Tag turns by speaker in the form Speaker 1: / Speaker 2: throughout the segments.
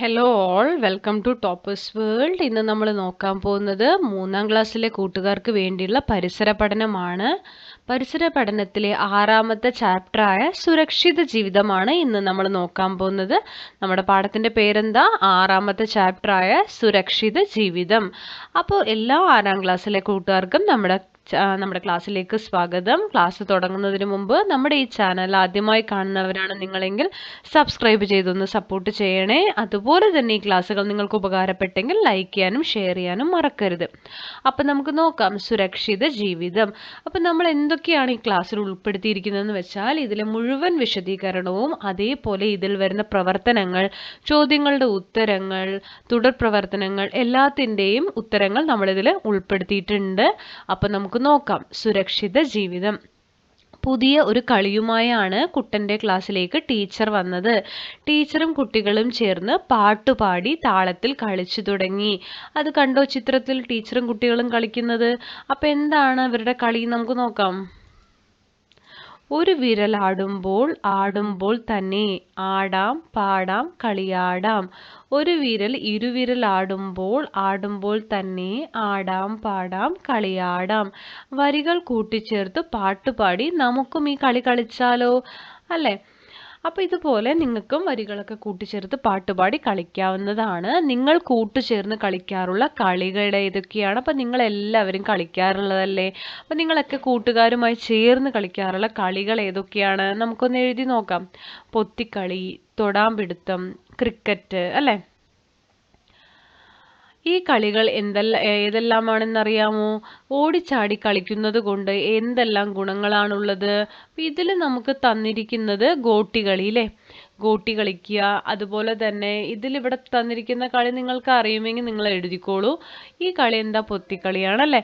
Speaker 1: Hello all welcome to Toppers World. ഇന്ന് നമ്മൾ നോക്കാൻ പോകുന്നത് 3ാം ക്ലാസ്സിലെ കൂട്ടുകാർക്ക് വേണ്ടിയുള്ള പരിസര പഠനമാണ്. പരിസര പഠനത്തിലെ 6ാമത്തെ ചാപ്റ്ററായ സുരക്ഷിത ജീവിതമാണ് ഇന്ന് നമ്മൾ നോക്കാൻ പോകുന്നത്. നമ്മുടെ പാഠത്തിന്റെ പേരെന്താ? 6ാമത്തെ ചാപ്റ്ററായ സുരക്ഷിത ജീവിതം. അപ്പോൾ എല്ലാ 6ാം ക്ലാസ്സിലെ കൂട്ടുകാർക്കും നമ്മുടെ ക്ലാസ്സിലേക്ക് സ്വാഗതം. ക്ലാസ് തുടങ്ങുന്നതിന് മുമ്പ് നമ്മുടെ ഈ ചാനൽ ആദ്യമായി കാണുന്നവരാണ് നിങ്ങളെങ്കിൽ സബ്സ്ക്രൈബ് ചെയ്തൊന്ന് സപ്പോർട്ട് ചെയ്യണേ. അതുപോലെ തന്നെ ഈ ക്ലാസ്സുകൾ നിങ്ങൾക്ക് ഉപകാരപ്പെട്ടെങ്കിൽ ലൈക്ക് ചെയ്യാനും ഷെയർ ചെയ്യാനും മറക്കരുത്. അപ്പം നമുക്ക് നോക്കാം സുരക്ഷിത ജീവിതം. അപ്പം നമ്മൾ എന്തൊക്കെയാണ് ഈ ക്ലാസ്സിൽ ഉൾപ്പെടുത്തിയിരിക്കുന്നതെന്ന് വെച്ചാൽ ഇതിലെ മുഴുവൻ വിശദീകരണവും, അതേപോലെ ഇതിൽ വരുന്ന പ്രവർത്തനങ്ങൾ, ചോദ്യങ്ങളുടെ ഉത്തരങ്ങൾ, തുടർ പ്രവർത്തനങ്ങൾ എല്ലാത്തിൻ്റെയും ഉത്തരങ്ങൾ നമ്മളിതിൽ ഉൾപ്പെടുത്തിയിട്ടുണ്ട്. അപ്പം നമുക്ക് നോക്കാം സുരക്ഷിത ജീവിതം. പുതിയ ഒരു കളിയുമായാണ് കുട്ടൻ്റെ ക്ലാസ്സിലേക്ക് ടീച്ചർ വന്നത്. ടീച്ചറും കുട്ടികളും ചേർന്ന് പാട്ടുപാടി താളത്തിൽ കളിച്ചു തുടങ്ങി. അത് കണ്ടോ ചിത്രത്തിൽ ടീച്ചറും കുട്ടികളും കളിക്കുന്നത്? അപ്പം എന്താണ് അവരുടെ കളി? നമുക്ക് നോക്കാം. ഒരു വിരൽ ആടുമ്പോൾ തന്നെ ആടാം പാടാം കളിയാടാം. ഒരു വിരൽ ഇരുവിരൽ ആടുമ്പോൾ തന്നെ ആടാം പാടാം കളിയാടാം. വരികൾ കൂട്ടിച്ചേർത്ത് പാട്ടുപാടി നമുക്കും ഈ കളി കളിച്ചാലോ അല്ലേ? അപ്പോൾ ഇതുപോലെ നിങ്ങൾക്കും വരികളൊക്കെ കൂട്ടിച്ചേർത്ത് പാട്ടുപാടി കളിക്കാവുന്നതാണ്. നിങ്ങൾ കൂട്ടുചേർന്ന് കളിക്കാറുള്ള കളികൾ ഏതൊക്കെയാണ്? അപ്പം നിങ്ങൾ എല്ലാവരും കളിക്കാറുള്ളതല്ലേ? അപ്പം നിങ്ങളൊക്കെ കൂട്ടുകാരുമായി ചേർന്ന് കളിക്കാറുള്ള കളികൾ ഏതൊക്കെയാണ്? നമുക്കൊന്ന് എഴുതി നോക്കാം. പൊത്തിക്കളി, തൊടാമ്പിടുത്തം, ക്രിക്കറ്റ് അല്ലേ? ഈ കളികൾ ഏതെല്ലാമാണെന്നറിയാമോ? ഓടിച്ചാടി കളിക്കുന്നത് കൊണ്ട് എന്തെല്ലാം ഗുണങ്ങളാണുള്ളത്? ഇതിൽ നമുക്ക് തന്നിരിക്കുന്നത് ഗോട്ടികളി അല്ലേ? ഗോട്ടി കളിക്കുക. അതുപോലെ തന്നെ ഇതിലിവിടെ തന്നിരിക്കുന്ന കളി നിങ്ങൾക്ക് അറിയുമെങ്കിൽ നിങ്ങൾ എഴുതിക്കോളൂ. ഈ കളി എന്താ? പൊത്തിക്കളിയാണല്ലേ?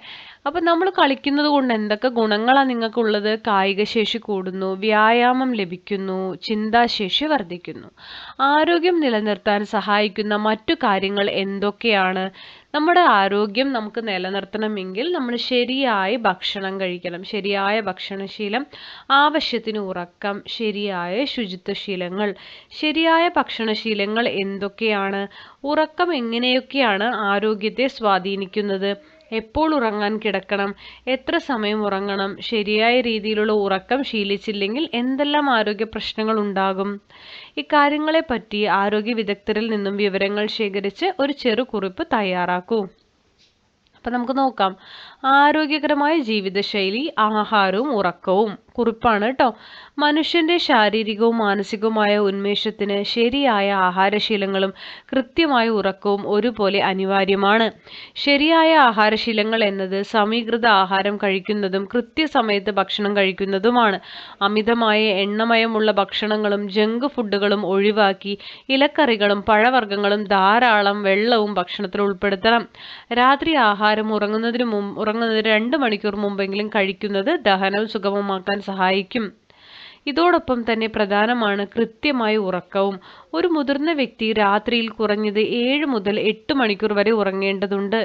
Speaker 1: അപ്പം നമ്മൾ കളിക്കുന്നത് കൊണ്ട് എന്തൊക്കെ ഗുണങ്ങളാണ് നിങ്ങൾക്കുള്ളത്? കായികശേഷി കൂടുന്നു, വ്യായാമം ലഭിക്കുന്നു, ചിന്താശേഷി വർദ്ധിക്കുന്നു. ആരോഗ്യം നിലനിർത്താൻ സഹായിക്കുന്ന മറ്റു കാര്യങ്ങൾ എന്തൊക്കെയാണ്? നമ്മുടെ ആരോഗ്യം നമുക്ക് നിലനിർത്തണമെങ്കിൽ നമ്മൾ ശരിയായ ഭക്ഷണം കഴിക്കണം. ശരിയായ ഭക്ഷണശീലം, ആവശ്യത്തിന് ഉറക്കം, ശരിയായ ശുചിത്വശീലങ്ങൾ. ശരിയായ ഭക്ഷണശീലങ്ങൾ എന്തൊക്കെയാണ്? ഉറക്കം എങ്ങനെയൊക്കെയാണ് ആരോഗ്യത്തെ സ്വാധീനിക്കുന്നത്? എപ്പോൾ ഉറങ്ങാൻ കിടക്കണം? എത്ര സമയം ഉറങ്ങണം? ശരിയായ രീതിയിലുള്ള ഉറക്കം ശീലിച്ചില്ലെങ്കിൽ എന്തെല്ലാം ആരോഗ്യ പ്രശ്നങ്ങൾ ഉണ്ടാകും? ഇക്കാര്യങ്ങളെപ്പറ്റി ആരോഗ്യ വിദഗ്ധരിൽ നിന്നും വിവരങ്ങൾ ശേഖരിച്ച് ഒരു ചെറുകുറിപ്പ് തയ്യാറാക്കൂ. അപ്പം നമുക്ക് നോക്കാം. ആരോഗ്യകരമായ ജീവിതശൈലി, ആഹാരവും ഉറക്കവും. കുറിപ്പാണ് കേട്ടോ. മനുഷ്യന്റെ ശാരീരികവും മാനസികവുമായ ഉന്മേഷത്തിന് ശരിയായ ആഹാരശീലങ്ങളും കൃത്യമായ ഉറക്കവും ഒരുപോലെ അനിവാര്യമാണ്. ശരിയായ ആഹാരശീലങ്ങൾ എന്നത് സമീകൃത ആഹാരം കഴിക്കുന്നതും കൃത്യസമയത്ത് ഭക്ഷണം കഴിക്കുന്നതുമാണ്. അമിതമായ എണ്ണമയമുള്ള ഭക്ഷണങ്ങളും ജങ്ക് ഫുഡുകളും ഒഴിവാക്കി ഇലക്കറികളും പഴവർഗ്ഗങ്ങളും ധാരാളം വെള്ളവും ഭക്ഷണത്തിൽ ഉൾപ്പെടുത്തണം. രാത്രി ആഹാരം ഉറങ്ങുന്നതിന് 2 മണിക്കൂർ മുമ്പെങ്കിലും കഴിക്കുന്നത് ദഹനം സുഗമമാക്കാൻ സഹായിക്കും. ഇതോടൊപ്പം തന്നെ പ്രധാനമാണ് കൃത്യമായ ഉറക്കവും. ഒരു മുതിർന്ന വ്യക്തി രാത്രിയിൽ കുറഞ്ഞത് 7 മുതൽ 8 മണിക്കൂർ വരെ ഉറങ്ങേണ്ടതുണ്ട്.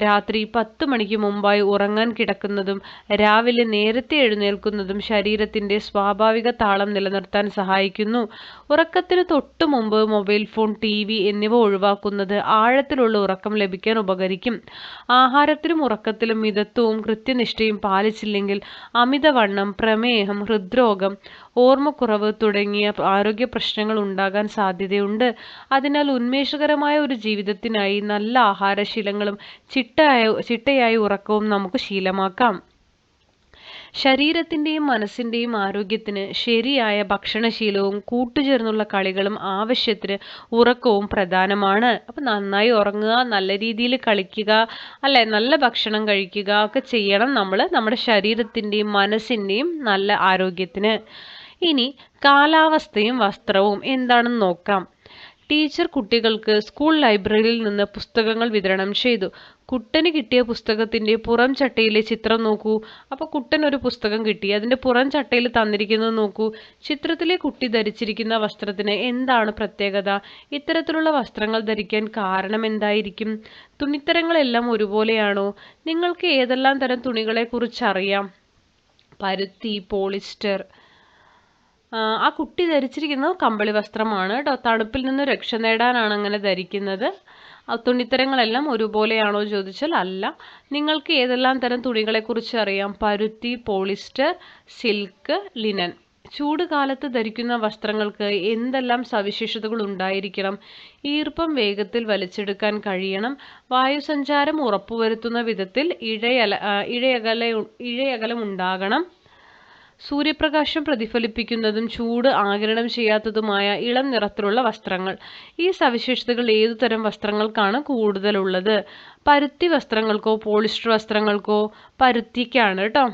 Speaker 1: രാത്രി 10 മണിക്ക് മുമ്പായി ഉറങ്ങാൻ കിടക്കുന്നതും രാവിലെ നേരത്തെ എഴുന്നേൽക്കുന്നതും ശരീരത്തിന്റെ സ്വാഭാവിക താളം നിലനിർത്താൻ സഹായിക്കുന്നു. ഉറക്കത്തിന് തൊട്ടു മുമ്പ് മൊബൈൽ ഫോൺ, TV എന്നിവ ഒഴിവാക്കുന്നത് ആഴത്തിലുള്ള ഉറക്കം ലഭിക്കാൻ ഉപകരിക്കും. ആഹാരത്തിലും ഉറക്കത്തിലും മിതത്വവും കൃത്യനിഷ്ഠയും പാലിച്ചില്ലെങ്കിൽ അമിതവണ്ണം, പ്രമേഹം, ഹൃദ്രോഗം, ഓർമ്മക്കുറവ് തുടങ്ങിയ ആരോഗ്യ പ്രശ്നങ്ങൾ ഉണ്ടാകാൻ സാധ്യതയുണ്ട്. അതിനാൽ ഉന്മേഷകരമായ ഒരു ജീവിതത്തിനായി നല്ല ആഹാരശീലങ്ങളും ചിട്ടയായ ഉറക്കവും നമുക്ക് ശീലമാക്കാം. ശരീരത്തിൻ്റെയും മനസ്സിൻ്റെയും ആരോഗ്യത്തിന് ശരിയായ ഭക്ഷണശീലവും കൂട്ടുചേർന്നുള്ള കളികളും ആവശ്യത്തിന് ഉറക്കവും പ്രധാനമാണ്. അപ്പം നന്നായി ഉറങ്ങുക, നല്ല രീതിയിൽ കളിക്കുക അല്ലേ? നല്ല ഭക്ഷണം കഴിക്കുക ഒക്കെ ചെയ്യണം നമ്മൾ നമ്മുടെ ശരീരത്തിൻ്റെയും മനസ്സിൻ്റെയും നല്ല ആരോഗ്യത്തിന്. ഇനി കാലാവസ്ഥയും വസ്ത്രവും എന്താണെന്ന് നോക്കാം. ടീച്ചർ കുട്ടികൾക്ക് സ്കൂൾ ലൈബ്രറിയിൽ നിന്ന് പുസ്തകങ്ങൾ വിതരണം ചെയ്തു. കുട്ടന് കിട്ടിയ പുസ്തകത്തിന്റെ പുറം ചട്ടയിലെ ചിത്രം നോക്കൂ. അപ്പോൾ കുട്ടൻ ഒരു പുസ്തകം കിട്ടി, അതിന്റെ പുറം ചട്ടയിൽ തന്നിരിക്കുന്നത് നോക്കൂ. ചിത്രത്തിലെ കുട്ടി ധരിച്ചിരിക്കുന്ന വസ്ത്രത്തിന് എന്താണ് പ്രത്യേകത? ഇത്തരത്തിലുള്ള വസ്ത്രങ്ങൾ ധരിക്കാൻ കാരണം എന്തായിരിക്കും? തുണിത്തരങ്ങളെല്ലാം ഒരുപോലെയാണോ? നിങ്ങൾക്ക് ഏതെല്ലാം തരം തുണികളെ കുറിച്ച് അറിയാം? പരുത്തി, പോളിസ്റ്റർ, ആ കുട്ടി ധരിച്ചിരിക്കുന്നത് കമ്പിളി വസ്ത്രമാണ് കേട്ടോ. തണുപ്പിൽ നിന്ന് രക്ഷ നേടാനാണ് അങ്ങനെ ധരിക്കുന്നത്. തുണിത്തരങ്ങളെല്ലാം ഒരുപോലെയാണോ ചോദിച്ചാൽ അല്ല. നിങ്ങൾക്ക് ഏതെല്ലാം തരം തുണികളെക്കുറിച്ച് അറിയാം? പരുത്തി, പോളിസ്റ്റർ, സിൽക്ക്, ലിനൻ. ചൂട് കാലത്ത് ധരിക്കുന്ന വസ്ത്രങ്ങൾക്ക് എന്തെല്ലാം സവിശേഷതകൾ ഉണ്ടായിരിക്കണം? ഈർപ്പം വേഗത്തിൽ വലിച്ചെടുക്കാൻ കഴിയണം. വായുസഞ്ചാരം ഉറപ്പുവരുത്തുന്ന വിധത്തിൽ ഇഴയകലം ഉണ്ടാകണം. സൂര്യപ്രകാശം പ്രതിഫലിപ്പിക്കുന്നതും ചൂട് ആഗിരണം ചെയ്യാത്തതുമായ ഇളം നിറത്തിലുള്ള വസ്ത്രങ്ങൾ. ഈ സവിശേഷതകൾ ഏതുതരം വസ്ത്രങ്ങൾക്കാണ് കൂടുതലുള്ളത്? പരുത്തി വസ്ത്രങ്ങൾക്കോ പോളിസ്റ്റർ വസ്ത്രങ്ങൾക്കോ? പരുത്തിക്കാണ് കേട്ടോ.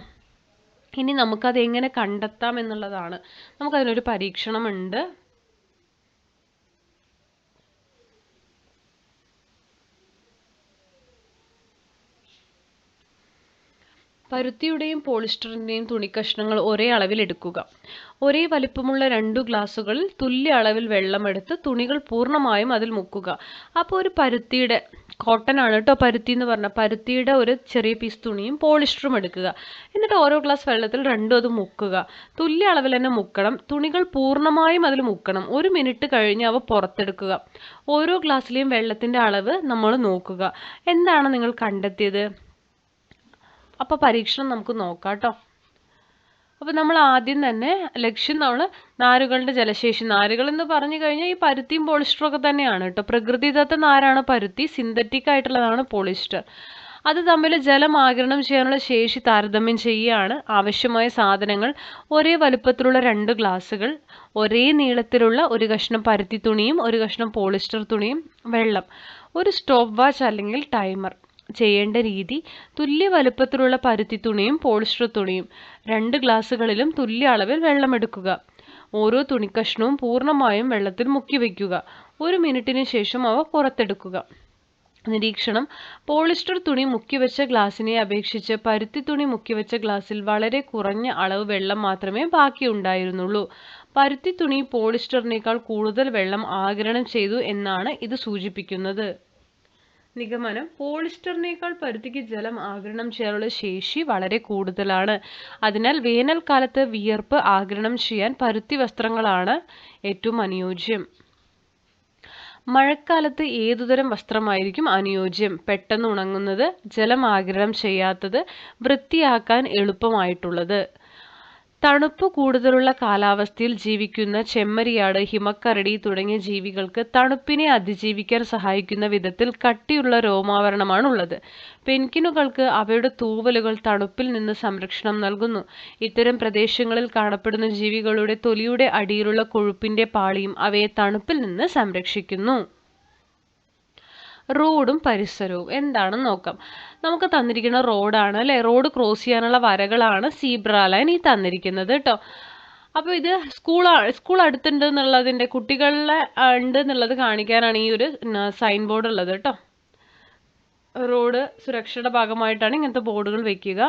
Speaker 1: ഇനി നമുക്കത് എങ്ങനെ കണ്ടെത്താം എന്നുള്ളതാണ്. നമുക്കതിനൊരു പരീക്ഷണമുണ്ട്. പരുത്തിയുടെയും പോളിസ്റ്ററിൻ്റെയും തുണിക്കഷ്ണങ്ങൾ ഒരേ അളവിൽ എടുക്കുക. ഒരേ വലിപ്പമുള്ള 2 ഗ്ലാസുകളിൽ തുല്യ അളവിൽ വെള്ളമെടുത്ത് തുണികൾ പൂർണ്ണമായും അതിൽ മുക്കുക. അപ്പോൾ ഒരു പരുത്തിയുടെ, കോട്ടൺ ആണ് കേട്ടോ പരുത്തി എന്ന് പറഞ്ഞാൽ, പരുത്തിയുടെ ഒരു ചെറിയ പീസ് തുണിയും പോളിസ്റ്ററും എടുക്കുക. എന്നിട്ട് ഓരോ ഗ്ലാസ് വെള്ളത്തിൽ രണ്ടും അത് മുക്കുക. തുല്യ അളവിൽ തന്നെ മുക്കണം. തുണികൾ പൂർണ്ണമായും അതിൽ മുക്കണം. 1 മിനിറ്റ് കഴിഞ്ഞ് അവ പുറത്തെടുക്കുക. ഓരോ ഗ്ലാസ്സിലെയും വെള്ളത്തിൻ്റെ അളവ് നമ്മൾ നോക്കുക. എന്താണ് നിങ്ങൾ കണ്ടെത്തിയത്? അപ്പോൾ പരീക്ഷണം നമുക്ക് നോക്കാം കേട്ടോ. അപ്പോൾ നമ്മൾ ആദ്യം തന്നെ ലക്ഷ്യം നമ്മൾ നാരുകളുടെ ജലശേഷി. നാരുകൾ എന്ന് പറഞ്ഞു കഴിഞ്ഞാൽ ഈ പരുത്തിയും പോളിസ്റ്ററും ഒക്കെ തന്നെയാണ് കേട്ടോ. പ്രകൃതിദത്ത നാരാണ് പരുത്തി, സിന്തറ്റിക് ആയിട്ടുള്ളതാണ് പോളിസ്റ്റർ. അത് തമ്മിൽ ജലം ആഗിരണം ചെയ്യാനുള്ള ശേഷി താരതമ്യം ചെയ്യുകയാണ്. ആവശ്യമായ സാധനങ്ങൾ: ഒരേ വലുപ്പത്തിലുള്ള 2 ഗ്ലാസുകൾ, ഒരേ നീളത്തിലുള്ള 1 കഷ്ണം പരുത്തി തുണിയും 1 കഷ്ണം പോളിസ്റ്റർ തുണിയും, വെള്ളം, ഒരു സ്റ്റോപ്പ് വാച്ച് അല്ലെങ്കിൽ ടൈമർ. ചെയ്യേണ്ട രീതി: തുല്യ വലുപ്പത്തിലുള്ള പരുത്തി തുണിയും പോളിസ്റ്റർ തുണിയും 2 ഗ്ലാസുകളിലും തുല്യ അളവിൽ വെള്ളമെടുക്കുക. ഓരോ തുണിക്കഷ്ണവും പൂർണ്ണമായും വെള്ളത്തിൽ മുക്കി വയ്ക്കുക. 1 മിനിറ്റിന് ശേഷം അവ പുറത്തെടുക്കുക. നിരീക്ഷണം: പോളിസ്റ്റർ തുണി മുക്കിവെച്ച ഗ്ലാസിനെ അപേക്ഷിച്ച് പരുത്തി തുണി മുക്കിവെച്ച ഗ്ലാസ്സിൽ വളരെ കുറഞ്ഞ അളവ് വെള്ളം മാത്രമേ ബാക്കിയുണ്ടായിരുന്നുള്ളൂ. പരുത്തി തുണി പോളിസ്റ്ററിനേക്കാൾ കൂടുതൽ വെള്ളം ആഗിരണം ചെയ്തു എന്നാണ് ഇത് സൂചിപ്പിക്കുന്നത്. നിഗമനം: പോളിസ്റ്ററിനേക്കാൾ പരുത്തിക്ക് ജലം ആഗിരണം ചെയ്യാനുള്ള ശേഷി വളരെ കൂടുതലാണ്. അതിനാൽ വേനൽക്കാലത്ത് വിയർപ്പ് ആഗിരണം ചെയ്യാൻ പരുത്തി വസ്ത്രങ്ങളാണ് ഏറ്റവും അനുയോജ്യം. മഴക്കാലത്ത് ഏതുതരം വസ്ത്രമായിരിക്കും അനുയോജ്യം? പെട്ടെന്ന് ഉണങ്ങുന്നത്, ജലം ആഗിരണം ചെയ്യാത്തത്, വൃത്തിയാക്കാൻ എളുപ്പമായിട്ടുള്ളത്. തണുപ്പ് കൂടുതലുള്ള കാലാവസ്ഥയിൽ ജീവിക്കുന്ന ചെമ്മരിയാട്, ഹിമക്കരടി തുടങ്ങിയ ജീവികൾക്ക് തണുപ്പിനെ അതിജീവിക്കാൻ സഹായിക്കുന്ന വിധത്തിൽ കട്ടിയുള്ള രോമാവരണമാണുള്ളത്. പെൻഗ്വിനുകൾക്ക് അവയുടെ തൂവലുകൾ തണുപ്പിൽ നിന്ന് സംരക്ഷണം നൽകുന്നു. ഇത്തരം പ്രദേശങ്ങളിൽ കാണപ്പെടുന്ന ജീവികളുടെ തൊലിയുടെ അടിയിലുള്ള കൊഴുപ്പിന്റെ പാളിയും അവയെ തണുപ്പിൽ നിന്ന് സംരക്ഷിക്കുന്നു. റോഡും പരിസരവും എന്താണെന്ന് നോക്കാം. നമുക്ക് തന്നിരിക്കുന്ന റോഡാണ് അല്ലേ. റോഡ് ക്രോസ് ചെയ്യാനുള്ള വരകളാണ് സീബ്ര ലൈൻ ഈ തന്നിരിക്കുന്നത് കേട്ടോ. അപ്പോൾ ഇത് സ്കൂൾ അടുത്തുണ്ട് എന്നുള്ളതിൻ്റെ, കുട്ടികളിലെ ഉണ്ട് എന്നുള്ളത് കാണിക്കാനാണ് ഈ ഒരു സൈൻ ബോർഡ് ഉള്ളത് കേട്ടോ. റോഡ് സുരക്ഷയുടെ ഭാഗമായിട്ടാണ് ഇങ്ങനത്തെ ബോർഡുകൾ വെക്കുക.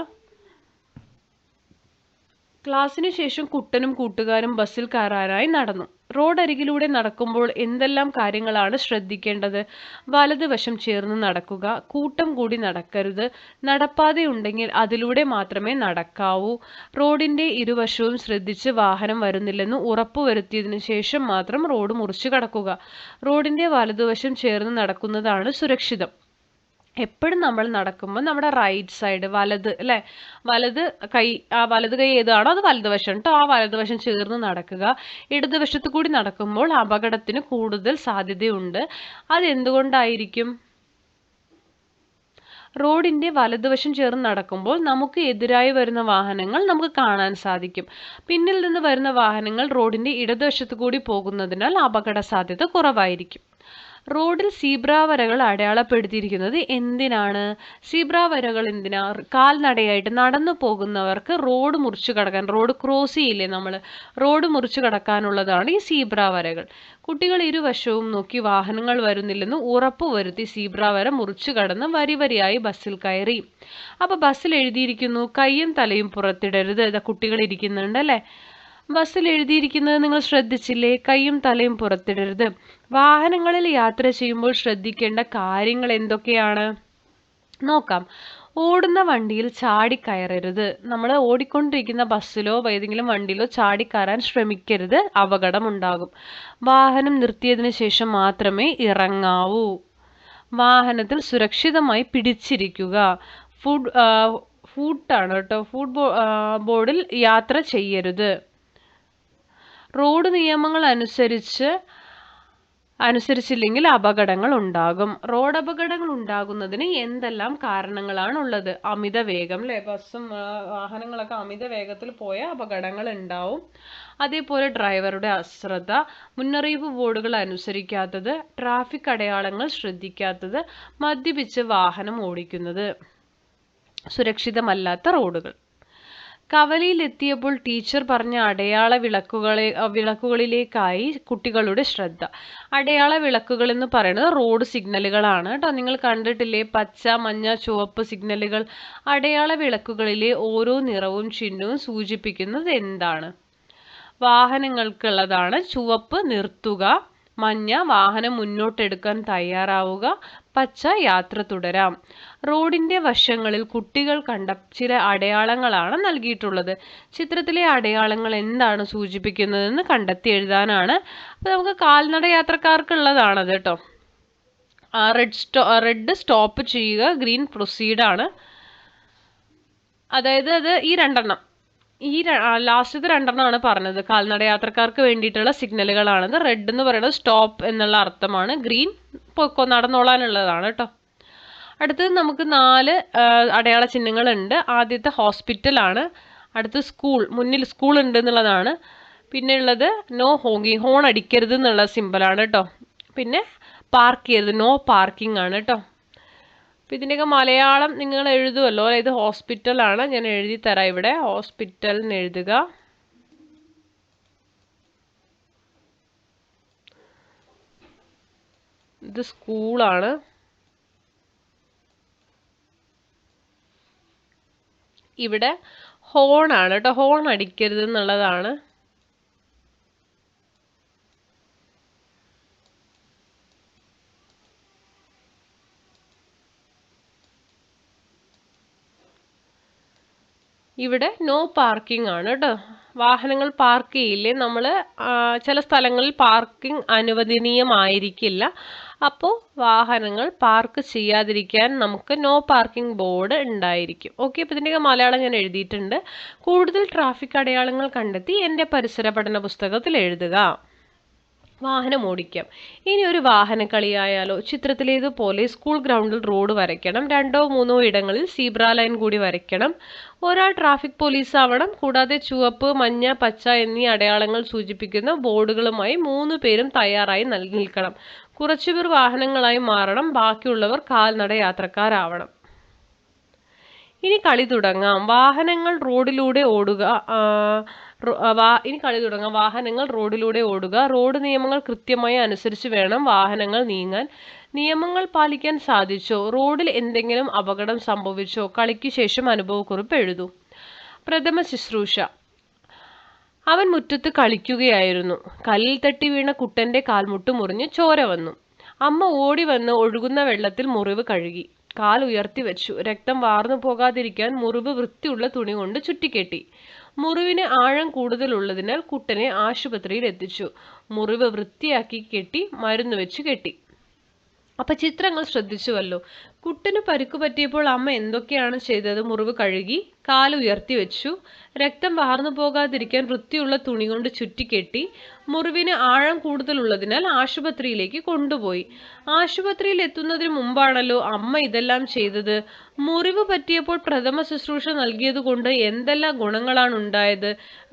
Speaker 1: ക്ലാസ്സിന് ശേഷം കുട്ടനും കൂട്ടുകാരും ബസ്സിൽ കയറാനായി നടന്നു. റോഡരികിലൂടെ നടക്കുമ്പോൾ എന്തെല്ലാം കാര്യങ്ങളാണ് ശ്രദ്ധിക്കേണ്ടത്? വലതുവശം ചേർന്ന് നടക്കുക, കൂട്ടം കൂടി നടക്കരുത്, നടപ്പാതയുണ്ടെങ്കിൽ അതിലൂടെ മാത്രമേ നടക്കാവൂ, റോഡിന്റെ ഇരുവശവും ശ്രദ്ധിച്ച് വാഹനം വരുന്നില്ലെന്ന് ഉറപ്പുവരുത്തിയതിനു ശേഷം മാത്രം റോഡ് മുറിച്ചു കടക്കുക. റോഡിന്റെ വലതുവശം ചേർന്ന് നടക്കുന്നതാണ് സുരക്ഷിതം. എപ്പോഴും നമ്മൾ നടക്കുമ്പോൾ നമ്മുടെ റൈറ്റ് സൈഡ്, വലത് അല്ലേ, വലത് കൈ ഏതാണോ അത് വലതുവശം കേട്ടോ. ആ വലതുവശം ചേർന്ന് നടക്കുക. ഇടതുവശത്ത് കൂടി നടക്കുമ്പോൾ അപകടത്തിന് കൂടുതൽ സാധ്യതയുണ്ട്. അതെന്തുകൊണ്ടായിരിക്കും? റോഡിന്റെ വലതുവശം ചേർന്ന് നടക്കുമ്പോൾ നമുക്ക് എതിരായി വരുന്ന വാഹനങ്ങൾ നമുക്ക് കാണാൻ സാധിക്കും. പിന്നിൽ നിന്ന് വരുന്ന വാഹനങ്ങൾ റോഡിന്റെ ഇടതുവശത്ത് കൂടി പോകുന്നതിനാൽ അപകട സാധ്യത കുറവായിരിക്കും. റോഡിൽ സീബ്ര വരകൾ അടയാളപ്പെടുത്തിയിരിക്കുന്നത് എന്തിനാണ്? സീബ്ര വരകൾ എന്തിനാ? കാൽനടയായിട്ട് നടന്നു പോകുന്നവർക്ക് റോഡ് മുറിച്ചു കടക്കാൻ, റോഡ് ക്രോസ് ചെയ്യില്ലേ നമ്മൾ, റോഡ് മുറിച്ചു കടക്കാനുള്ളതാണ് ഈ സീബ്ര വരകൾ. കുട്ടികൾ ഇരുവശവും നോക്കി വാഹനങ്ങൾ വരുന്നില്ലെന്ന് ഉറപ്പുവരുത്തി സീബ്ര വര മുറിച്ചു കടന്ന് വരി വരിയായി ബസ്സിൽ കയറി. അപ്പോൾ ബസ്സിൽ എഴുതിയിരിക്കുന്നു കൈയും തലയും പുറത്തിടരുത്. ഇതാ കുട്ടികൾ ഇരിക്കുന്നുണ്ട് അല്ലേ. ബസ്സിൽ എഴുതിയിരിക്കുന്നത് നിങ്ങൾ ശ്രദ്ധിച്ചില്ലേ? കൈയും തലയും പുറത്തിടരുത്. വാഹനങ്ങളിൽ യാത്ര ചെയ്യുമ്പോൾ ശ്രദ്ധിക്കേണ്ട കാര്യങ്ങൾ എന്തൊക്കെയാണ് നോക്കാം. ഓടുന്ന വണ്ടിയിൽ ചാടിക്കയറരുത്. നമ്മൾ ഓടിക്കൊണ്ടിരിക്കുന്ന ബസ്സിലോ ഏതെങ്കിലും വണ്ടിയിലോ ചാടിക്കയറാൻ ശ്രമിക്കരുത്, അപകടമുണ്ടാകും. വാഹനം നിർത്തിയതിനു ശേഷം മാത്രമേ ഇറങ്ങാവൂ. വാഹനത്തിൽ സുരക്ഷിതമായി പിടിച്ചിരിക്കുക. ഫുട്ടാണ് കേട്ടോ. ബോർഡിൽ യാത്ര ചെയ്യരുത്. റോഡ് നിയമങ്ങൾ അനുസരിച്ചില്ലെങ്കിൽ അപകടങ്ങൾ ഉണ്ടാകും. റോഡ് അപകടങ്ങൾ ഉണ്ടാകുന്നതിന് എന്തെല്ലാം കാരണങ്ങളാണുള്ളത്? അമിത വേഗം, അല്ലെ? ബസ്സും വാഹനങ്ങളൊക്കെ അമിത വേഗത്തിൽ പോയ അപകടങ്ങൾ ഉണ്ടാവും. അതേപോലെ ഡ്രൈവറുടെ അശ്രദ്ധ, മുന്നറിയിപ്പ് ബോർഡുകൾ അനുസരിക്കാത്തത്, ട്രാഫിക് അടയാളങ്ങൾ ശ്രദ്ധിക്കാത്തത്, മദ്യപിച്ച് വാഹനം ഓടിക്കുന്നത്, സുരക്ഷിതമല്ലാത്ത റോഡുകൾ. കവലയിലെത്തിയപ്പോൾ ടീച്ചർ പറഞ്ഞ അടയാള വിളക്കുകളിലേക്കായി കുട്ടികളുടെ ശ്രദ്ധ. അടയാള വിളക്കുകൾ എന്ന് പറയുന്നത് റോഡ് സിഗ്നലുകളാണ് കേട്ടോ. നിങ്ങൾ കണ്ടിട്ടില്ലേ? പച്ച, മഞ്ഞ, ചുവപ്പ് സിഗ്നലുകൾ. അടയാള വിളക്കുകളിലെ ഓരോ നിറവും ചിഹ്നവും സൂചിപ്പിക്കുന്നത് എന്താണ്? വാഹനങ്ങൾക്കുള്ളതാണ്. ചുവപ്പ് നിർത്തുക, മഞ്ഞ വാഹനം മുന്നോട്ടെടുക്കാൻ തയ്യാറാവുക, പച്ച യാത്ര തുടരാം. റോഡിന്റെ വശങ്ങളിൽ കുട്ടികൾ കണ്ട ചില അടയാളങ്ങളാണ് നൽകിയിട്ടുള്ളത്. ചിത്രത്തിലെ അടയാളങ്ങൾ എന്താണ് സൂചിപ്പിക്കുന്നതെന്ന് കണ്ടെത്തി എഴുതാനാണ്. അപ്പൊ നമുക്ക് കാൽനട യാത്രക്കാർക്കുള്ളതാണത് കേട്ടോ. റെഡ് സ്റ്റോപ്പ് ചെയ്യുക, ഗ്രീൻ പ്രൊസീഡ് ആണ്. അതായത് അത് ഈ രണ്ടെണ്ണം, ലാസ്റ്റത്തെ രണ്ടെണ്ണമാണ് പറഞ്ഞത്. കാൽനട യാത്രക്കാർക്ക് വേണ്ടിയിട്ടുള്ള സിഗ്നലുകളാണത്. റെഡ് എന്ന് പറയുന്നത് സ്റ്റോപ്പ് എന്നുള്ള അർത്ഥമാണ്. ഗ്രീൻ നടന്നോളാനുള്ളതാണ് കേട്ടോ. അടുത്തത് നമുക്ക് 4 അടയാള ചിഹ്നങ്ങളുണ്ട്. ആദ്യത്തെ ഹോസ്പിറ്റൽ ആണ്. അടുത്ത് സ്കൂൾ, മുന്നിൽ സ്കൂൾ ഉണ്ട് എന്നുള്ളതാണ്. പിന്നെ ഉള്ളത് നോ ഹോങ്കിങ്, ഹോൺ അടിക്കരുത് എന്നുള്ള സിമ്പിളാണ് കേട്ടോ. പിന്നെ പാർക്ക് ചെയ്യരുത്, നോ പാർക്കിംഗ് ആണ് കേട്ടോ. അപ്പം ഇതിൻ്റെയൊക്കെ മലയാളം നിങ്ങൾ എഴുതുമല്ലോ. ഇത് ഹോസ്പിറ്റലാണ്, ഞാൻ എഴുതി തരാം. ഇവിടെ ഹോസ്പിറ്റൽ എന്ന് എഴുതുക. ഇത് സ്കൂളാണ്. ഇവിടെ ഹോൺ ആണ് കേട്ടോ. ഹോൺ അടിക്കരുത് എന്നുള്ളതാണ്. ഇവിടെ നോ പാർക്കിംഗ് ആണ് കേട്ടോ. വാഹനങ്ങൾ പാർക്ക് ചെയ്യില്ലേ, നമ്മൾ ചില സ്ഥലങ്ങളിൽ പാർക്കിംഗ് അനുവദനീയമായിരിക്കില്ല. അപ്പോൾ വാഹനങ്ങൾ പാർക്ക് ചെയ്യാതിരിക്കാൻ നമുക്ക് നോ പാർക്കിംഗ് ബോർഡ് ഉണ്ടായിരിക്കും. ഓക്കെ, അപ്പോൾ ഇതിൻ്റെയൊക്കെ മലയാളം ഞാൻ എഴുതിയിട്ടുണ്ട്. കൂടുതൽ ട്രാഫിക് അടയാളങ്ങൾ കണ്ടെത്തി എൻ്റെ പരിസര പഠന പുസ്തകത്തിൽ എഴുതുക. വാഹനം ഓടിക്കാം. ഇനി ഒരു വാഹനക്കളിയായാലോ? ചിത്രത്തിലേതുപോലെ സ്കൂൾ ഗ്രൗണ്ടിൽ റോഡ് വരയ്ക്കണം. 2 or 3 ഇടങ്ങളിൽ സീബ്ര ലൈൻ കൂടി വരയ്ക്കണം. ഒരാൾ ട്രാഫിക് പോലീസ് ആവണം. കൂടാതെ ചുവപ്പ്, മഞ്ഞ, പച്ച എന്നീ അടയാളങ്ങൾ സൂചിപ്പിക്കുന്ന ബോർഡുകളുമായി 3 പേരും തയ്യാറായി നിൽക്കണം. കുറച്ചുപേർ വാഹനങ്ങളായി മാറണം, ബാക്കിയുള്ളവർ കാൽനട യാത്രക്കാരാവണം. ഇനി കളി തുടങ്ങാം. വാഹനങ്ങൾ റോഡിലൂടെ ഓടുക. റോഡ് നിയമങ്ങൾ കൃത്യമായി അനുസരിച്ച് വേണം വാഹനങ്ങൾ നീങ്ങാൻ. നിയമങ്ങൾ പാലിക്കാൻ സാധിച്ചോ? റോഡിൽ എന്തെങ്കിലും അപകടം സംഭവിച്ചോ? കളിക്ക് ശേഷം അനുഭവക്കുറിപ്പ് എഴുതൂ. പ്രഥമ ശുശ്രൂഷ. അവൻ മുറ്റത്ത് കളിക്കുകയായിരുന്നു. കല്ലിൽ തട്ടി വീണ കുട്ടന്റെ കാൽമുട്ട് മുറിഞ്ഞ് ചോര വന്നു. അമ്മ ഓടി വന്ന് ഒഴുകുന്ന വെള്ളത്തിൽ മുറിവ് കഴുകി. കാൽ ഉയർത്തി വെച്ചു. രക്തം വാർന്നു പോകാതിരിക്കാൻ മുറിവ് വൃത്തിയുള്ള തുണി കൊണ്ട് ചുറ്റിക്കെട്ടി. മുറിവിന് ആഴം കൂടുതലുള്ളതിനാൽ കുട്ടനെ ആശുപത്രിയിൽ എത്തിച്ചു. മുറിവ് വൃത്തിയാക്കി കെട്ടി, മരുന്ന് വെച്ച് കെട്ടി. അപ്പൊ ചിത്രങ്ങൾ ശ്രദ്ധിച്ചുവല്ലോ. കുട്ടന് പരിക്കു പറ്റിയപ്പോൾ അമ്മ എന്തൊക്കെയാണ് ചെയ്തത്? മുറിവ് കഴുകി, കാല് ഉയർത്തി വെച്ചു, രക്തം വാർന്നു പോകാതിരിക്കാൻ വൃത്തിയുള്ള തുണി കൊണ്ട് ചുറ്റിക്കെട്ടി, മുറിവിന് ആഴം കൂടുതലുള്ളതിനാൽ ആശുപത്രിയിലേക്ക് കൊണ്ടുപോയി. ആശുപത്രിയിൽ എത്തുന്നതിന് മുമ്പാണല്ലോ അമ്മ ഇതെല്ലാം ചെയ്തത്. മുറിവ് പറ്റിയപ്പോൾ പ്രഥമ ശുശ്രൂഷ നൽകിയത് കൊണ്ട് എന്തെല്ലാം ഗുണങ്ങളാണ് ഉണ്ടായത്?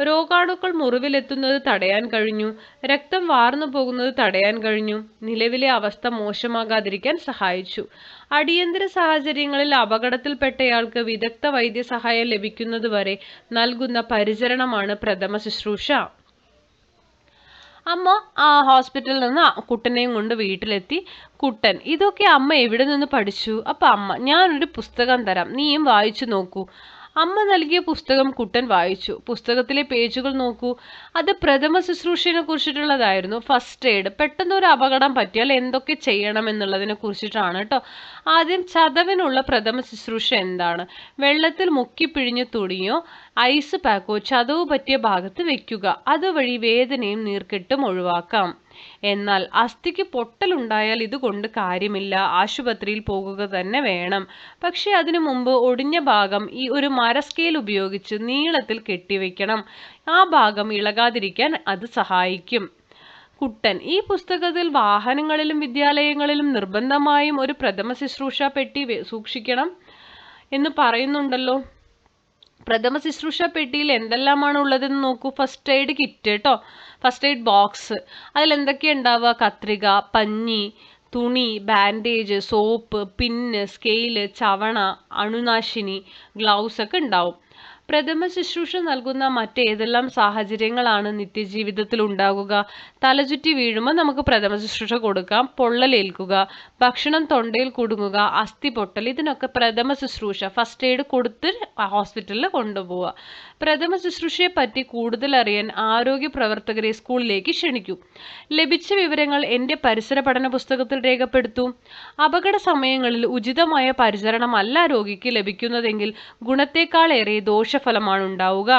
Speaker 1: രോഗാണുക്കൾ മുറിവിലെത്തുന്നത് തടയാൻ കഴിഞ്ഞു. രക്തം വാർന്നു പോകുന്നത് തടയാൻ കഴിഞ്ഞു. നിലവിലെ അവസ്ഥ മോശമാകാതിരിക്കാൻ സഹായിച്ചു. അടിയന്തര സാഹചര്യങ്ങളിൽ അപകടത്തിൽപ്പെട്ടയാൾക്ക് വിദഗ്ധ വൈദ്യസഹായം ലഭിക്കുന്നത് വരെ നൽകുന്ന പരിചരണമാണ് പ്രഥമ ശുശ്രൂഷ. അമ്മ ഹോസ്പിറ്റലിൽ നിന്ന് കുട്ടനെയും കൊണ്ട് വീട്ടിലെത്തി. കുട്ടൻ, ഇതൊക്കെ അമ്മ എവിടെ നിന്ന് പഠിച്ചു? അപ്പൊ അമ്മ, ഞാനൊരു പുസ്തകം തരാം, നീയും വായിച്ചു നോക്കൂ. അമ്മ നൽകിയ പുസ്തകം കുട്ടൻ വായിച്ചു. പുസ്തകത്തിലെ പേജുകൾ നോക്കൂ. അത് പ്രഥമ ശുശ്രൂഷയെ കുറിച്ചിട്ടുള്ളതായിരുന്നു. ഫസ്റ്റ് എയ്ഡ്, പെട്ടെന്ന് ഒരു അപകടം പറ്റിയാൽ എന്തൊക്കെ ചെയ്യണം എന്നുള്ളതിനെ കുറിച്ചിട്ടാണ് കേട്ടോ. ആദ്യം ചതവിനുള്ള പ്രഥമ ശുശ്രൂഷ എന്താണ്? വെള്ളത്തിൽ മുക്കിപ്പിഴിഞ്ഞ് തുണിയോ ഐസ് പാക്കോ ചതവ് പറ്റിയ ഭാഗത്ത് വെക്കുക. അതുവഴി വേദനയും നീർക്കെട്ടും ഒഴിവാക്കാം. എന്നാൽ അസ്ഥിക്ക് പൊട്ടലുണ്ടായാൽ ഇതുകൊണ്ട് കാര്യമില്ല, ആശുപത്രിയിൽ പോകുക തന്നെ വേണം. പക്ഷെ അതിനു മുമ്പ് ഒടിഞ്ഞ ഭാഗം ഈ ഒരു മരസ്കെയിൽ ഉപയോഗിച്ച് നീളത്തിൽ കെട്ടിവെക്കണം. ആ ഭാഗം ഇളകാതിരിക്കാൻ അത് സഹായിക്കും. കുട്ടൻ, ഈ പുസ്തകത്തിൽ വാഹനങ്ങളിലും വിദ്യാലയങ്ങളിലും നിർബന്ധമായും ഒരു പ്രഥമ ശുശ്രൂഷ പെട്ടി സൂക്ഷിക്കണം എന്ന് പറയുന്നുണ്ടല്ലോ. പ്രഥമ ശുശ്രൂഷ പെട്ടിയിൽ എന്തെല്ലാമാണ് ഉള്ളതെന്ന് നോക്കൂ. ഫസ്റ്റ് എയ്ഡ് കിറ്റ് കേട്ടോ, ഫസ്റ്റ് എയ്ഡ് ബോക്സ്. അതിൽ എന്തൊക്കെയാണ് ഉണ്ടാവുക? കത്രിക, പഞ്ഞി, തുണി, ബാൻഡേജ്, സോപ്പ്, പിന്ന്, സ്കെയില്, ചവണ, അണുനാശിനി, ഗ്ലൗസ് ഒക്കെ ഉണ്ടാവും. പ്രഥമ ശുശ്രൂഷ നൽകുന്ന മറ്റേതെല്ലാം സാഹചര്യങ്ങളാണ് നിത്യജീവിതത്തിൽ ഉണ്ടാകുക? തലചുറ്റി വീഴുമ്പോൾ നമുക്ക് പ്രഥമ ശുശ്രൂഷ കൊടുക്കാം. പൊള്ളലേൽക്കുക, ഭക്ഷണം തൊണ്ടയിൽ കുടുങ്ങുക, അസ്ഥി പൊട്ടൽ, ഇതിനൊക്കെ പ്രഥമ ശുശ്രൂഷ ഫസ്റ്റ് എയ്ഡ് കൊടുത്ത് ഹോസ്പിറ്റലിൽ കൊണ്ടുപോവുക. പ്രഥമ ശുശ്രൂഷയെ പറ്റി കൂടുതൽ അറിയാൻ ആരോഗ്യ പ്രവർത്തകരെ സ്കൂളിലേക്ക് ക്ഷണിക്കൂ. ലഭിച്ച വിവരങ്ങൾ എൻ്റെ പരിസര പഠന പുസ്തകത്തിൽ രേഖപ്പെടുത്തൂ. അപകട സമയങ്ങളിൽ ഉചിതമായ പരിചരണമല്ല രോഗിക്ക് ലഭിക്കുന്നതെങ്കിൽ ഗുണത്തെക്കാളേറെ ദോഷഫലമാണ് ഉണ്ടാവുക.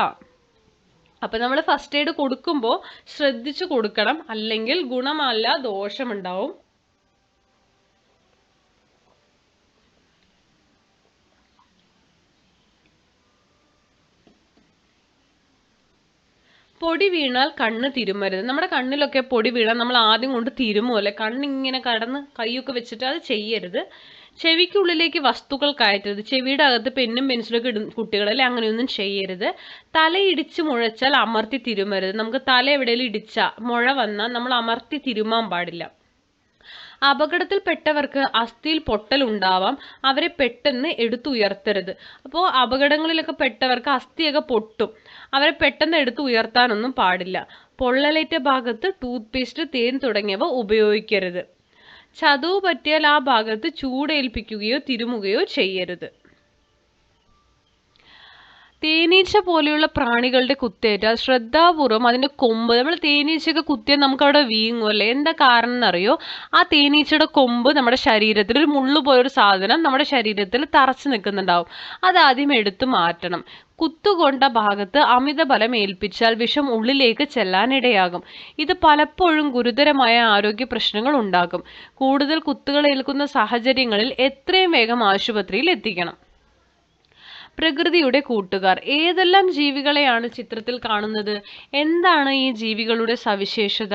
Speaker 1: അപ്പൊ നമ്മൾ ഫസ്റ്റ് എയ്ഡ് കൊടുക്കുമ്പോൾ ശ്രദ്ധിച്ചു കൊടുക്കണം, അല്ലെങ്കിൽ ഗുണമല്ല ദോഷമുണ്ടാവും. പൊടി വീണാൽ കണ്ണ് തിരുമരുത്. നമ്മുടെ കണ്ണിലൊക്കെ പൊടി വീണാൽ നമ്മൾ ആദ്യം കൊണ്ട് തിരുമുമല്ലേ, കണ്ണിങ്ങനെ കടന്ന് കൈയൊക്കെ വെച്ചിട്ട് അത് ചെയ്യരുത്. ചെവിക്കുള്ളിലേക്ക് വസ്തുക്കൾ കയറ്റരുത്. ചെവിയുടെ അകത്ത് പെന്നും പെൻസിലൊക്കെ ഇടും കുട്ടികളല്ലേ, അങ്ങനെയൊന്നും ചെയ്യരുത്. തലയിടിച്ച് മുഴച്ചാൽ അമർത്തി തിരുമരുത്. നമുക്ക് തല എവിടെയെങ്കിലും ഇടിച്ച മുഴ വന്നാൽ നമ്മൾ അമർത്തി തിരുമാൻ പാടില്ല. അപകടത്തിൽപ്പെട്ടവർക്ക് അസ്ഥിയിൽ പൊട്ടൽ ഉണ്ടാവാം, അവരെ പെട്ടെന്ന് എടുത്തുയർത്തരുത്. അപ്പോൾ അപകടങ്ങളിലൊക്കെ പെട്ടവർക്ക് അസ്ഥിയൊക്കെ പൊട്ടും, അവരെ പെട്ടെന്ന് എടുത്തുയർത്താനൊന്നും പാടില്ല. പൊള്ളലേറ്റ ഭാഗത്ത് ടൂത്ത് പേസ്റ്റ്, തേൻ തുടങ്ങിയവ ഉപയോഗിക്കരുത്. ചതവ് പറ്റിയാൽ ആ ഭാഗത്ത് ചൂടേൽപ്പിക്കുകയോ തിരുമുകയോ ചെയ്യരുത്. തേനീച്ച പോലെയുള്ള പ്രാണികളുടെ കുത്തേറ്റാൽ ശ്രദ്ധാപൂർവം അതിന്റെ കൊമ്പ്, നമ്മൾ തേനീച്ചയൊക്കെ കുത്തിയാൽ നമുക്ക് അവിടെ വീങ്ങും അല്ലേ, എന്താ കാരണം എന്നറിയോ? ആ തേനീച്ചയുടെ കൊമ്പ് നമ്മുടെ ശരീരത്തിൽ, ഒരു മുള്ളു പോലൊരു സാധനം നമ്മുടെ ശരീരത്തിൽ തറച്ചു നിൽക്കുന്നുണ്ടാവും. അതാദ്യം എടുത്തു മാറ്റണം. കുത്തുകൊണ്ട ഭാഗത്ത് അമിത ബലം ഏൽപ്പിച്ചാൽ വിഷം ഉള്ളിലേക്ക് ചെല്ലാനിടയാകും. ഇത് പലപ്പോഴും ഗുരുതരമായ ആരോഗ്യ പ്രശ്നങ്ങൾ ഉണ്ടാക്കും. കൂടുതൽ കുത്തുകൾ ഏൽക്കുന്ന സാഹചര്യങ്ങളിൽ എത്രയും വേഗം ആശുപത്രിയിൽ എത്തിക്കണം. പ്രകൃതിയുടെ കൂട്ടുകാർ, ഏതെല്ലാം ജീവികളെയാണ് ചിത്രത്തിൽ കാണുന്നത്? എന്താണ് ഈ ജീവികളുടെ സവിശേഷത?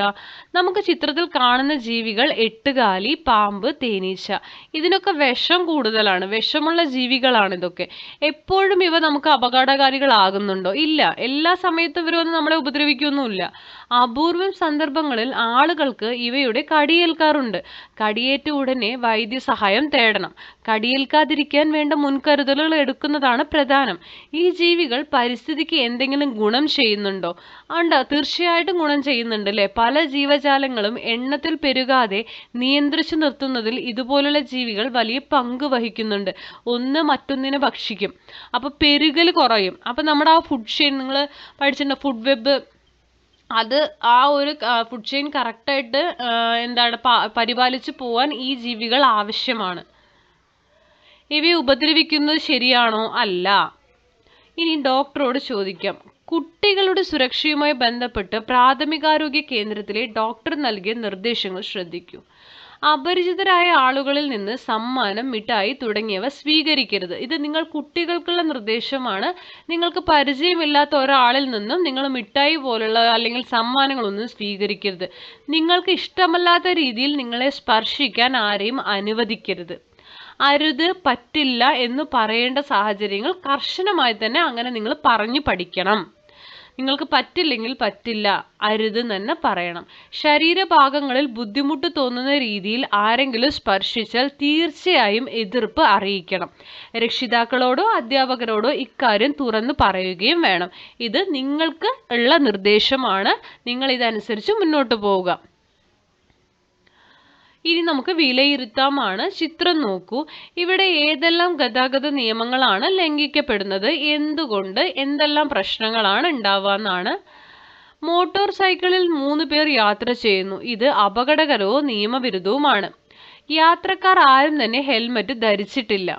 Speaker 1: നമുക്ക് ചിത്രത്തിൽ കാണുന്ന ജീവികൾ എട്ടുകാലി, പാമ്പ്, തേനീച്ച. ഇതിനൊക്കെ വിഷം കൂടുതലാണ്, വിഷമുള്ള ജീവികളാണ് ഇതൊക്കെ. എപ്പോഴും ഇവ നമുക്ക് അപകടകാരികളാകുന്നുണ്ടോ? ഇല്ല. എല്ലാ സമയത്തും ഇവർ വന്ന് നമ്മളെ ഉപദ്രവിക്കൊന്നുമില്ല. അപൂർവം സന്ദർഭങ്ങളിൽ ആളുകൾക്ക് ഇവയുടെ കടിയേൽക്കാറുണ്ട്. കടിയേറ്റ ഉടനെ വൈദ്യസഹായം തേടണം. കടിയേൽക്കാതിരിക്കാൻ വേണ്ട മുൻകരുതലുകൾ എടുക്കുന്നതാണ് പ്രധാനം. ഈ ജീവികൾ പരിസ്ഥിതിക്ക് എന്തെങ്കിലും ഗുണം ചെയ്യുന്നുണ്ടോ? തീർച്ചയായിട്ടും ഗുണം ചെയ്യുന്നുണ്ട് അല്ലേ. പല ജീവജാലങ്ങളും എണ്ണത്തിൽ പെരുകാതെ നിയന്ത്രിച്ചു നിർത്തുന്നതിൽ ഇതുപോലുള്ള ജീവികൾ വലിയ പങ്ക് വഹിക്കുന്നുണ്ട്. ഒന്ന് മറ്റൊന്നിനെ ഭക്ഷിക്കും, അപ്പൊ പെരുകൽ കുറയും. അപ്പൊ നമ്മുടെ ആ ഫുഡ് ചെയിൻ, നിങ്ങൾ പഠിച്ചിട്ടുണ്ടോ ഫുഡ് വെബ്, അത് ആ ഒരു ഫുഡ് ചെയിൻ കറക്റ്റായിട്ട് പരിപാലിച്ചു പോവാൻ ഈ ജീവികൾ ആവശ്യമാണ്. ഇവയെ ഉപദ്രവിക്കുന്നത് ശരിയാണോ? അല്ല. ഇനി ഡോക്ടറോട് ചോദിക്കാം. കുട്ടികളുടെ സുരക്ഷയുമായി ബന്ധപ്പെട്ട് പ്രാഥമികാരോഗ്യ കേന്ദ്രത്തിലെ ഡോക്ടർ നൽകിയ നിർദ്ദേശങ്ങൾ ശ്രദ്ധിക്കൂ. അപരിചിതരായ ആളുകളിൽ നിന്ന് സമ്മാനം, മിഠായി തുടങ്ങിയവ സ്വീകരിക്കരുത്. ഇത് നിങ്ങൾ കുട്ടികൾക്കുള്ള നിർദ്ദേശമാണ്. നിങ്ങൾക്ക് പരിചയമില്ലാത്ത ഒരാളിൽ നിന്നും നിങ്ങൾ മിഠായി പോലുള്ള അല്ലെങ്കിൽ സമ്മാനങ്ങളൊന്നും സ്വീകരിക്കരുത്. നിങ്ങൾക്ക് ഇഷ്ടമല്ലാത്ത രീതിയിൽ നിങ്ങളെ സ്പർശിക്കാൻ ആരെയും അനുവദിക്കരുത്. അരുത്, പറ്റില്ല എന്ന് പറയേണ്ട സാഹചര്യങ്ങൾ കർശനമായി തന്നെ അങ്ങനെ നിങ്ങൾ പറഞ്ഞു പഠിക്കണം. നിങ്ങൾക്ക് പറ്റില്ലെങ്കിൽ പറ്റില്ല, അരുത് തന്നെ പറയണം. ശരീരഭാഗങ്ങളിൽ ബുദ്ധിമുട്ട് തോന്നുന്ന രീതിയിൽ ആരെങ്കിലും സ്പർശിച്ചാൽ തീർച്ചയായും എതിർപ്പ് അറിയിക്കണം. രക്ഷിതാക്കളോടോ അധ്യാപകരോടോ ഇക്കാര്യം തുറന്നു പറയുകയും വേണം. ഇത് നിങ്ങൾക്ക് ഉള്ള നിർദ്ദേശമാണ്, നിങ്ങൾ ഇതനുസരിച്ച് മുന്നോട്ട് പോവുക. ഇനി നമുക്ക് വിലയിരുത്താമാണ്. ചിത്രം നോക്കൂ. ഇവിടെ ഏതെല്ലാം ഗതാഗത നിയമങ്ങളാണ് ലംഘിക്കപ്പെടുന്നത്, എന്തുകൊണ്ട്, എന്തെല്ലാം പ്രശ്നങ്ങളാണ് ഉണ്ടാവുക എന്നാണ്. മോട്ടോർ സൈക്കിളിൽ 3 പേർ യാത്ര ചെയ്യുന്നു. ഇത് അപകടകരവും നിയമവിരുദ്ധവുമാണ്. യാത്രക്കാർ ആരും തന്നെ ഹെൽമറ്റ് ധരിച്ചിട്ടില്ല.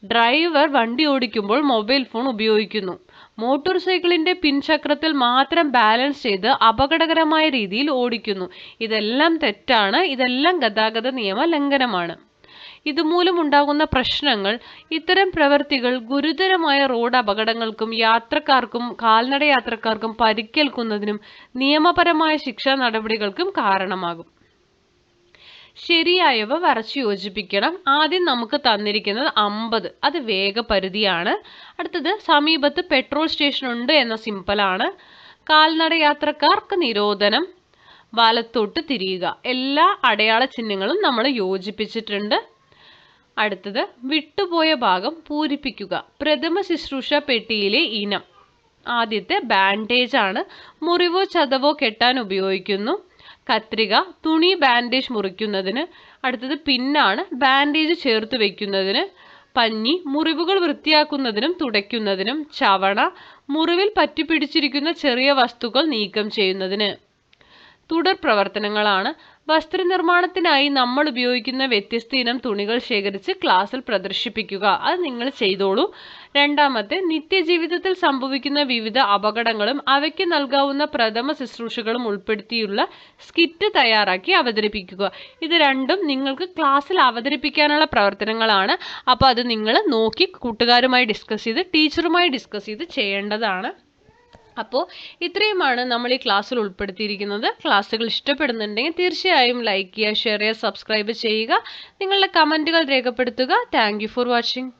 Speaker 1: ഡ്രൈവർ വണ്ടി ഓടിക്കുമ്പോൾ മൊബൈൽ ഫോൺ ഉപയോഗിക്കുന്നു. മോട്ടോർ സൈക്കിളിന്റെ പിൻചക്രത്തിൽ മാത്രം ബാലൻസ് ചെയ്ത് അപകടകരമായ രീതിയിൽ ഓടിക്കുന്നു. ഇതെല്ലാം തെറ്റാണ്. ഇതെല്ലാം ഗതാഗത നിയമ ലംഘനമാണ്. ഇതുമൂലം ഉണ്ടാകുന്ന പ്രശ്നങ്ങൾ: ഇത്തരം പ്രവൃത്തികൾ ഗുരുതരമായ റോഡ് അപകടങ്ങൾക്കും യാത്രക്കാർക്കും കാൽനട യാത്രക്കാർക്കും പരിക്കേൽക്കുന്നതിനും നിയമപരമായ ശിക്ഷാ നടപടികൾക്കും കാരണമാകും. ശരിയായവ വരച്ചു യോജിപ്പിക്കണം. ആദ്യം നമുക്ക് തന്നിരിക്കുന്നത് 50, അത് വേഗപരിധിയാണ്. അടുത്തത് സമീപത്ത് പെട്രോൾ സ്റ്റേഷൻ ഉണ്ട് എന്ന സിമ്പലാണ്. കാൽനട യാത്രക്കാർക്ക് നിരോധനം, വലത്തോട്ട് തിരിയുക. എല്ലാ അടയാള ചിഹ്നങ്ങളും നമ്മൾ യോജിപ്പിച്ചിട്ടുണ്ട്. അടുത്തത് വിട്ടുപോയ ഭാഗം പൂരിപ്പിക്കുക. പ്രഥമ ശുശ്രൂഷ പെട്ടിയിലെ ഇനം. ആദ്യത്തെ ബാൻഡേജ് ആണ്. മുറിവോ ചതവോ കെട്ടാൻ ഉപയോഗിക്കുന്നു. കത്രിക തുണി ബാൻഡേജ് മുറിക്കുന്നതിന്. അടുത്തത് പിന്നാണ്, ബാൻഡേജ് ചേർത്ത് വെക്കുന്നതിന്. പഞ്ഞി മുറിവുകൾ വൃത്തിയാക്കുന്നതിനും തുടയ്ക്കുന്നതിനും. ചവണ മുറിവിൽ പറ്റിപ്പിടിച്ചിരിക്കുന്ന ചെറിയ വസ്തുക്കൾ നീക്കം ചെയ്യുന്നതിന്. തുടർ പ്രവർത്തനങ്ങളാണ്. വസ്ത്രനിർമ്മാണത്തിനായി നമ്മൾ ഉപയോഗിക്കുന്ന വ്യത്യസ്ത ഇനം തുണികൾ ശേഖരിച്ച് ക്ലാസ്സിൽ പ്രദർശിപ്പിക്കുക. അത് നിങ്ങൾ ചെയ്തോളൂ. രണ്ടാമത്തെ, നിത്യജീവിതത്തിൽ സംഭവിക്കുന്ന വിവിധ അപകടങ്ങളും അവയ്ക്ക് നൽകാവുന്ന പ്രഥമ ശുശ്രൂഷകളും ഉൾപ്പെടുത്തിയുള്ള സ്കിറ്റ് തയ്യാറാക്കി അവതരിപ്പിക്കുക. ഇത് രണ്ടും നിങ്ങൾക്ക് ക്ലാസ്സിൽ അവതരിപ്പിക്കാനുള്ള പ്രവർത്തനങ്ങളാണ്. അപ്പോൾ അത് നിങ്ങൾ നോക്കി കൂട്ടുകാരുമായി ഡിസ്കസ് ചെയ്ത് ടീച്ചറുമായി ഡിസ്കസ് ചെയ്ത് ചെയ്യേണ്ടതാണ്. അപ്പോൾ ഇത്രയുമാണ് നമ്മൾ ഈ ക്ലാസ്സിൽ ഉൾപ്പെടുത്തിയിരിക്കുന്നത്. ക്ലാസ്സുകൾ ഇഷ്ടപ്പെടുന്നുണ്ടെങ്കിൽ തീർച്ചയായും ലൈക്ക് ചെയ്യുക, ഷെയർ ചെയ്യുക, സബ്സ്ക്രൈബ് ചെയ്യുക. നിങ്ങളുടെ കമൻറ്റുകൾ രേഖപ്പെടുത്തുക. Thank you for watching.